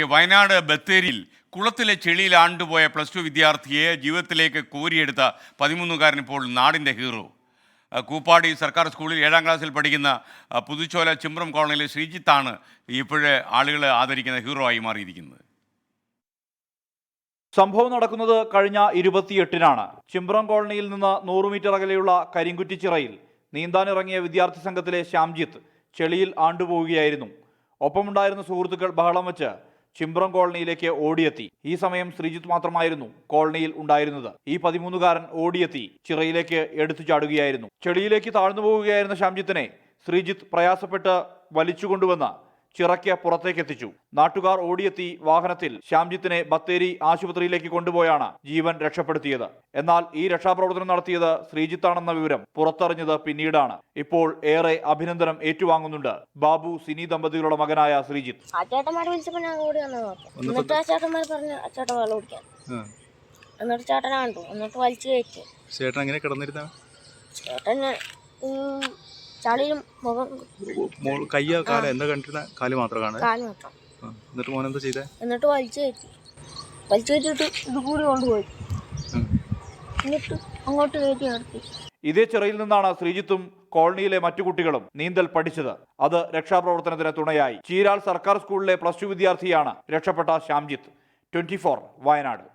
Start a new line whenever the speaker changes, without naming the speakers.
വയനാട് ബത്തേരിയിൽ കുളത്തിലെ ചെളിയിൽ ആണ്ടുപോയ +2 വിദ്യാർത്ഥിയെ ജീവിതത്തിലേക്ക് കോരിയെടുത്ത 13കാരൻ ഇപ്പോൾ നാടിൻ്റെ ഹീറോ. കൂപ്പാടി സർക്കാർ സ്കൂളിൽ 7ാം ക്ലാസ്സിൽ പഠിക്കുന്ന പുതുച്ചോല ചിമ്പ്രം കോളനിയിലെ ശ്രീജിത്താണ് ഇപ്പോഴേ ആളുകൾ ആദരിക്കുന്ന ഹീറോ ആയി മാറിയിരിക്കുന്നത്.
സംഭവം നടക്കുന്നത് കഴിഞ്ഞ 28-നാണ്. ചിമ്പ്രം കോളനിയിൽ നിന്ന് 100 മീറ്റർ അകലെയുള്ള കരിങ്കുറ്റിച്ചിറയിൽ നീന്താനിറങ്ങിയ വിദ്യാർത്ഥി സംഘത്തിലെ ശ്യാംജിത്ത് ചെളിയിൽ ആണ്ടുപോവുകയായിരുന്നു. ഒപ്പമുണ്ടായിരുന്ന സുഹൃത്തുക്കൾ ബഹളം വെച്ച് ചിമ്പ്രം കോളനിയിലേക്ക് ഓടിയെത്തി. ഈ സമയം ശ്രീജിത്ത് മാത്രമായിരുന്നു കോളനിയിൽ ഉണ്ടായിരുന്നത്. ഈ 13കാരൻ ഓടിയെത്തി ചിറയിലേക്ക് എടുത്തു ചാടുകയായിരുന്നു. ചെളിയിലേക്ക് താഴ്ന്നു പോവുകയായിരുന്ന ശ്യാംജിത്തിനെ ശ്രീജിത്ത് പ്രയാസപ്പെട്ട് വലിച്ചുകൊണ്ടുവന്ന് ചിറയ്ക്ക് പുറത്തേക്ക് എത്തിച്ചു. നാട്ടുകാർ ഓടിയെത്തി വാഹനത്തിൽ ശ്യാംജിത്തിനെ ബത്തേരി ആശുപത്രിയിലേക്ക് കൊണ്ടുപോയാണ് ജീവൻ രക്ഷപ്പെടുത്തിയത്. എന്നാൽ ഈ രക്ഷാപ്രവർത്തനം നടത്തിയത് ശ്രീജിത്താണെന്ന വിവരം പുറത്തറിഞ്ഞത് പിന്നീടാണ്. ഇപ്പോൾ ഏറെ അഭിനന്ദനം ഏറ്റുവാങ്ങുന്നുണ്ട് ബാബു സിനി ദമ്പതികളുടെ മകനായ ശ്രീജിത്ത്.
ചളിയും
കയ്യോ കാലോ എന്താ കണ്ടിരുന്ന? കാല് മാത്രമാണ്. എന്നിട്ട് മോൻ എന്താ ചെയ്തേ?
എന്നിട്ട് വലിച്ചു കയറ്റിട്ട് ഇത് കൂടി കൊണ്ടുപോയി എന്നിട്ട് അങ്ങോട്ട് കയറ്റി നിർത്തി.
ഇതേ ചിറയിൽ നിന്നാണ് ശ്രീജിത്തും കോളനിയിലെ മറ്റു കുട്ടികളും നീന്തൽ പഠിച്ചത്. അത് രക്ഷാപ്രവർത്തനത്തിന് തുണയായി. ചീരാൾ സർക്കാർ സ്കൂളിലെ +2 വിദ്യാർത്ഥിയാണ് രക്ഷപ്പെട്ട ശ്യാംജിത്ത്. 24 വയനാട്.